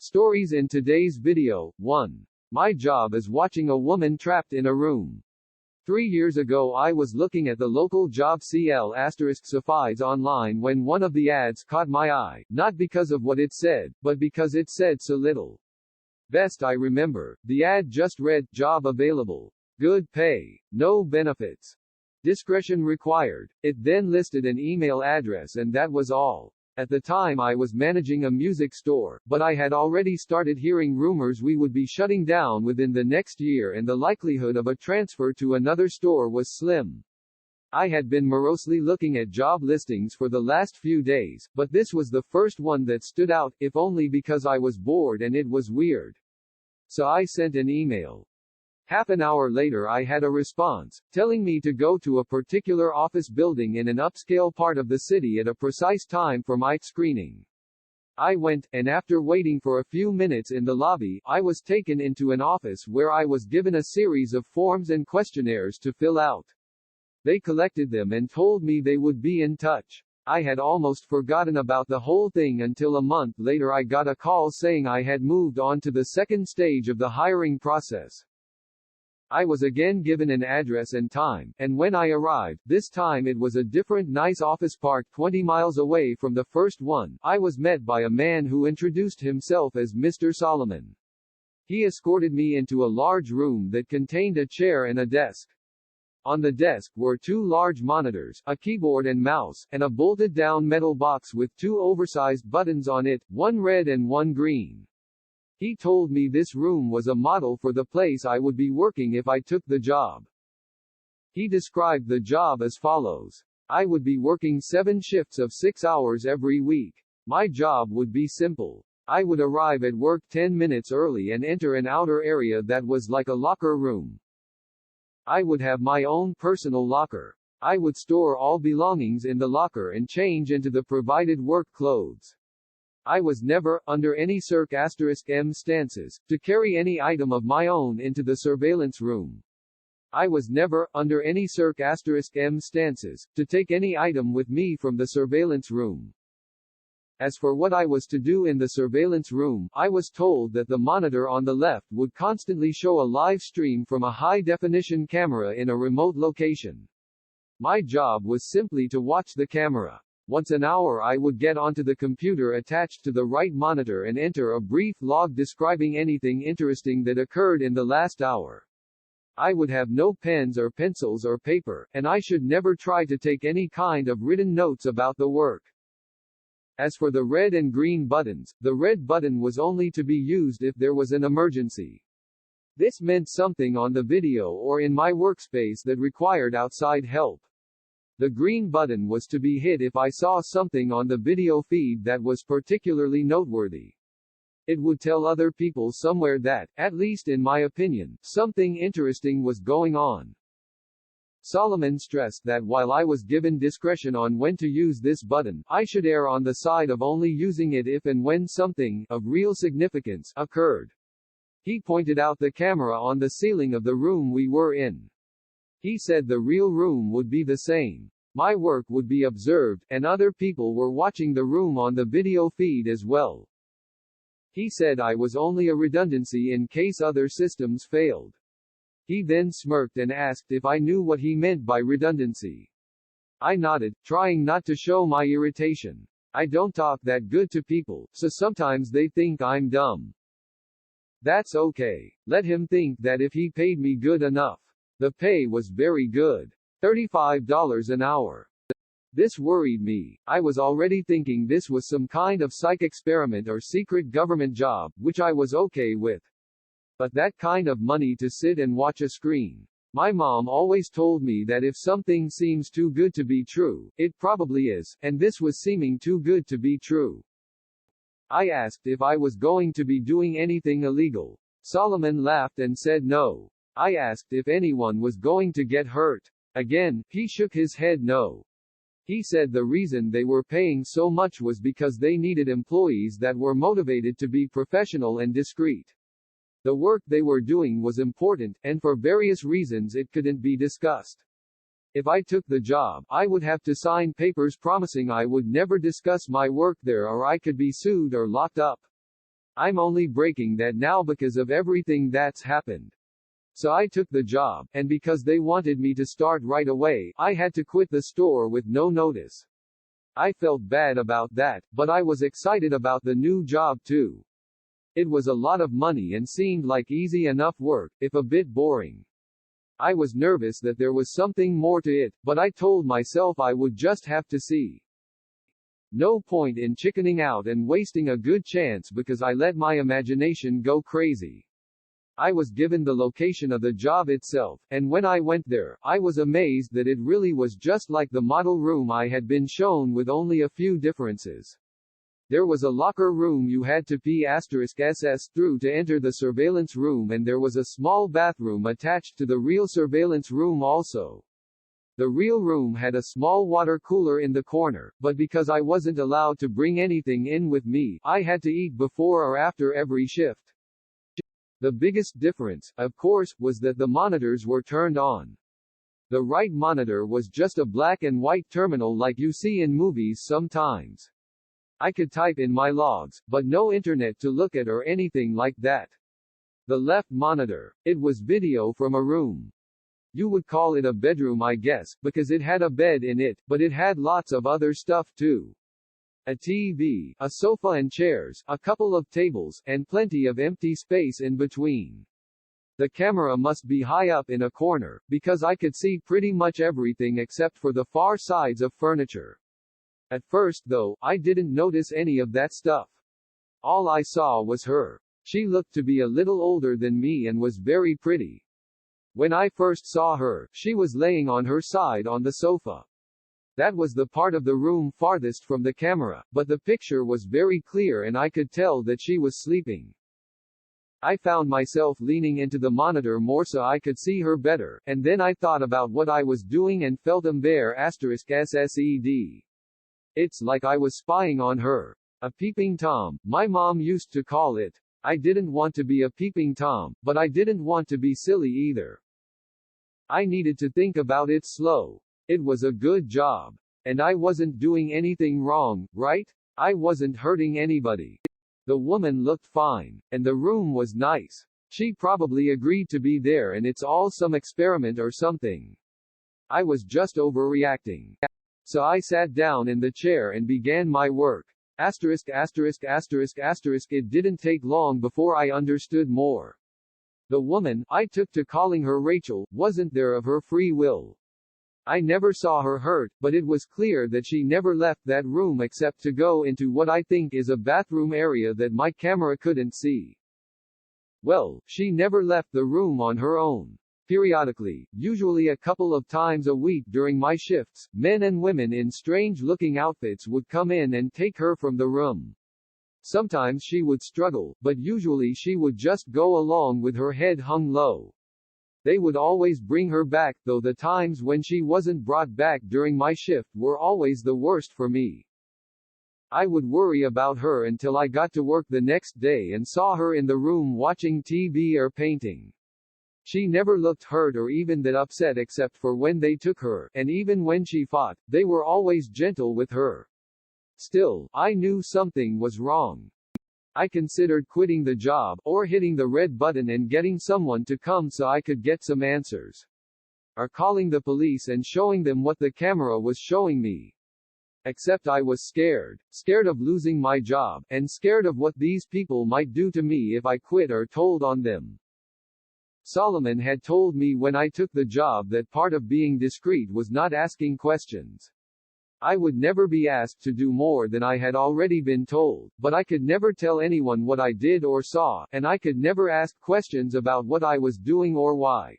Stories in today's video. 1. My job is watching a woman trapped in a room. 3 years ago I was looking at the local job CL Suffice online when one of the ads caught my eye, not because of what it said, but because it said so little. Best I remember, the ad just read, job available. Good pay. No benefits. Discretion required. It then listed an email address and that was all. At the time I was managing a music store, but I had already started hearing rumors we would be shutting down within the next year and the likelihood of a transfer to another store was slim. I had been morosely looking at job listings for the last few days, but this was the first one that stood out, if only because I was bored and it was weird. So I sent an email. Half an hour later I had a response, telling me to go to a particular office building in an upscale part of the city at a precise time for my screening. I went, and after waiting for a few minutes in the lobby, I was taken into an office where I was given a series of forms and questionnaires to fill out. They collected them and told me they would be in touch. I had almost forgotten about the whole thing until a month later I got a call saying I had moved on to the second stage of the hiring process. I was again given an address and time, and when I arrived, this time it was a different nice office park 20 miles away from the first one. I was met by a man who introduced himself as Mr. Solomon. He escorted me into a large room that contained a chair and a desk. On the desk were 2 large monitors, a keyboard and mouse, and a bolted-down metal box with 2 oversized buttons on it, one red and one green. He told me this room was a model for the place I would be working if I took the job. He described the job as follows. I would be working 7 shifts of 6 hours every week. My job would be simple. I would arrive at work 10 minutes early and enter an outer area that was like a locker room. I would have my own personal locker. I would store all belongings in the locker and change into the provided work clothes. I was never, under any circumstances, to carry any item of my own into the surveillance room. I was never, under any circumstances, to take any item with me from the surveillance room. As for what I was to do in the surveillance room, I was told that the monitor on the left would constantly show a live stream from a high-definition camera in a remote location. My job was simply to watch the camera. Once an hour I would get onto the computer attached to the right monitor and enter a brief log describing anything interesting that occurred in the last hour. I would have no pens or pencils or paper, and I should never try to take any kind of written notes about the work. As for the red and green buttons, the red button was only to be used if there was an emergency. This meant something on the video or in my workspace that required outside help. The green button was to be hit if I saw something on the video feed that was particularly noteworthy. It would tell other people somewhere that, at least in my opinion, something interesting was going on. Solomon stressed that while I was given discretion on when to use this button, I should err on the side of only using it if and when something, of real significance, occurred. He pointed out the camera on the ceiling of the room we were in. He said the real room would be the same. My work would be observed, and other people were watching the room on the video feed as well. He said I was only a redundancy in case other systems failed. He then smirked and asked if I knew what he meant by redundancy. I nodded, trying not to show my irritation. I don't talk that good to people, so sometimes they think I'm dumb. That's okay. Let him think that if he paid me good enough. The pay was very good. $35 an hour. This worried me. I was already thinking this was some kind of psych experiment or secret government job, which I was okay with. But that kind of money to sit and watch a screen. My mom always told me that if something seems too good to be true, it probably is, and this was seeming too good to be true. I asked if I was going to be doing anything illegal. Solomon laughed and said no. I asked if anyone was going to get hurt. Again, he shook his head no. He said the reason they were paying so much was because they needed employees that were motivated to be professional and discreet. The work they were doing was important, and for various reasons it couldn't be discussed. If I took the job, I would have to sign papers promising I would never discuss my work there or I could be sued or locked up. I'm only breaking that now because of everything that's happened. So I took the job, and because they wanted me to start right away, I had to quit the store with no notice. I felt bad about that, but I was excited about the new job too. It was a lot of money and seemed like easy enough work, if a bit boring. I was nervous that there was something more to it, but I told myself I would just have to see. No point in chickening out and wasting a good chance because I let my imagination go crazy. I was given the location of the job itself, and when I went there, I was amazed that it really was just like the model room I had been shown with only a few differences. There was a locker room you had to P*SS through to enter the surveillance room, and there was a small bathroom attached to the real surveillance room also. The real room had a small water cooler in the corner, but because I wasn't allowed to bring anything in with me, I had to eat before or after every shift. The biggest difference, of course, was that the monitors were turned on. The right monitor was just a black and white terminal like you see in movies sometimes. I could type in my logs, but no internet to look at or anything like that. The left monitor, it was video from a room. You would call it a bedroom, I guess, because it had a bed in it, but it had lots of other stuff too. A TV, a sofa and chairs, a couple of tables, and plenty of empty space in between. The camera must be high up in a corner, because I could see pretty much everything except for the far sides of furniture. At first though, I didn't notice any of that stuff. All I saw was her. She looked to be a little older than me and was very pretty. When I first saw her, she was laying on her side on the sofa. That was the part of the room farthest from the camera, but the picture was very clear and I could tell that she was sleeping. I found myself leaning into the monitor more so I could see her better, and then I thought about what I was doing and felt embarrassed. It's like I was spying on her. A peeping Tom, my mom used to call it. I didn't want to be a peeping Tom, but I didn't want to be silly either. I needed to think about it slow. It was a good job. And I wasn't doing anything wrong, right? I wasn't hurting anybody. The woman looked fine, and the room was nice. She probably agreed to be there and it's all some experiment or something. I was just overreacting. So I sat down in the chair and began my work. It didn't take long before I understood more. The woman, I took to calling her Rachel, wasn't there of her free will. I never saw her hurt, but it was clear that she never left that room except to go into what I think is a bathroom area that my camera couldn't see. Well, she never left the room on her own. Periodically, usually a couple of times a week during my shifts, men and women in strange-looking outfits would come in and take her from the room. Sometimes she would struggle, but usually she would just go along with her head hung low. They would always bring her back, though the times when she wasn't brought back during my shift were always the worst for me. I would worry about her until I got to work the next day and saw her in the room watching TV or painting. She never looked hurt or even that upset except for when they took her, and even when she fought, they were always gentle with her. Still, I knew something was wrong. I considered quitting the job, or hitting the red button and getting someone to come so I could get some answers. Or calling the police and showing them what the camera was showing me. Except I was scared. Scared of losing my job, and scared of what these people might do to me if I quit or told on them. Solomon had told me when I took the job that part of being discreet was not asking questions. I would never be asked to do more than I had already been told, but I could never tell anyone what I did or saw, and I could never ask questions about what I was doing or why.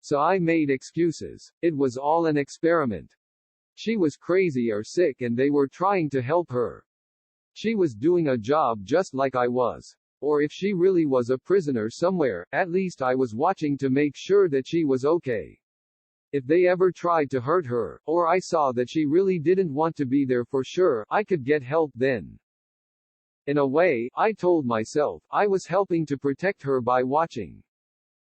So I made excuses. It was all an experiment. She was crazy or sick and they were trying to help her. She was doing a job just like I was. Or if she really was a prisoner somewhere, at least I was watching to make sure that she was okay. If they ever tried to hurt her, or I saw that she really didn't want to be there for sure, I could get help then. In a way, I told myself, I was helping to protect her by watching.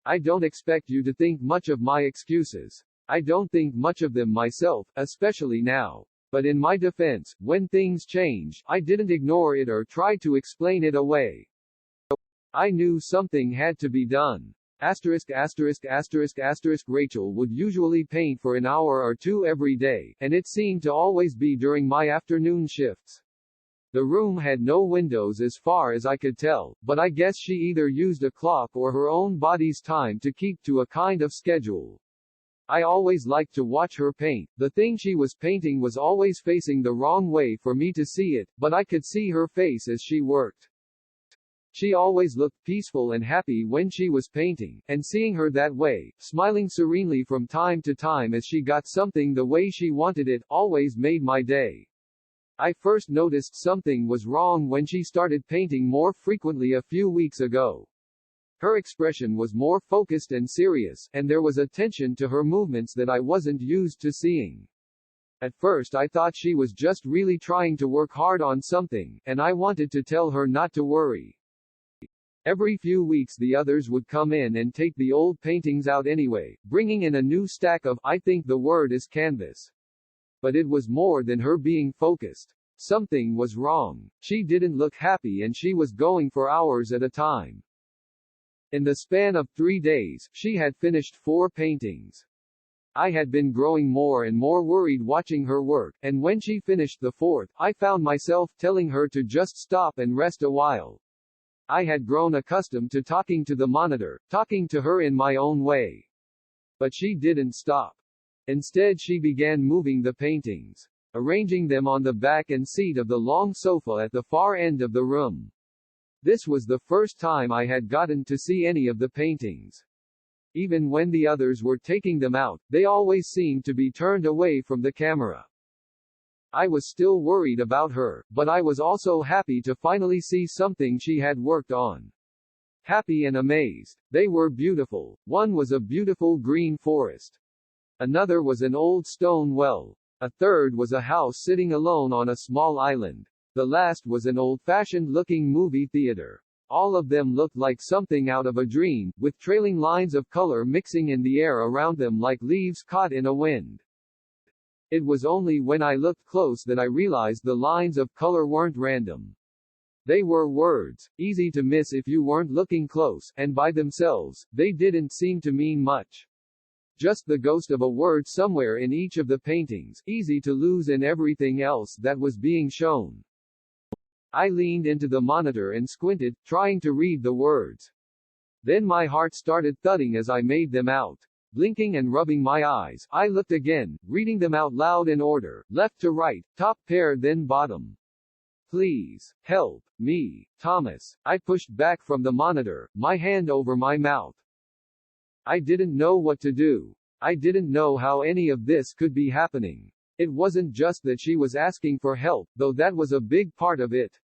I don't expect you to think much of my excuses. I don't think much of them myself, especially now. But in my defense, when things changed, I didn't ignore it or try to explain it away. I knew something had to be done. Rachel would usually paint for an hour or two every day, and it seemed to always be during my afternoon shifts. The room had no windows as far as I could tell, but I guess she either used a clock or her own body's time to keep to a kind of schedule. I always liked to watch her paint. The thing she was painting was always facing the wrong way for me to see it, but I could see her face as she worked. She always looked peaceful and happy when she was painting, and seeing her that way, smiling serenely from time to time as she got something the way she wanted it, always made my day. I first noticed something was wrong when she started painting more frequently a few weeks ago. Her expression was more focused and serious, and there was a tension to her movements that I wasn't used to seeing. At first I thought she was just really trying to work hard on something, and I wanted to tell her not to worry. Every few weeks the others would come in and take the old paintings out anyway, bringing in a new stack of, I think the word is canvas. But it was more than her being focused. Something was wrong. She didn't look happy and she was going for hours at a time. In the span of 3 days, she had finished 4 paintings. I had been growing more and more worried watching her work, and when she finished the 4th, I found myself telling her to just stop and rest a while. I had grown accustomed to talking to the monitor, talking to her in my own way. But she didn't stop. Instead she began moving the paintings, arranging them on the back and seat of the long sofa at the far end of the room. This was the first time I had gotten to see any of the paintings. Even when the others were taking them out, they always seemed to be turned away from the camera. I was still worried about her, but I was also happy to finally see something she had worked on. Happy and amazed. They were beautiful. One was a beautiful green forest. Another was an old stone well. A third was a house sitting alone on a small island. The last was an old-fashioned looking movie theater. All of them looked like something out of a dream, with trailing lines of color mixing in the air around them like leaves caught in a wind. It was only when I looked close that I realized the lines of color weren't random. They were words, easy to miss if you weren't looking close, and by themselves, they didn't seem to mean much. Just the ghost of a word somewhere in each of the paintings, easy to lose in everything else that was being shown. I leaned into the monitor and squinted, trying to read the words. Then my heart started thudding as I made them out. Blinking and rubbing my eyes, I looked again, reading them out loud in order, left to right, top pair then bottom. Please, help me, Thomas. I pushed back from the monitor, my hand over my mouth. I didn't know what to do. I didn't know how any of this could be happening. It wasn't just that she was asking for help, though that was a big part of it.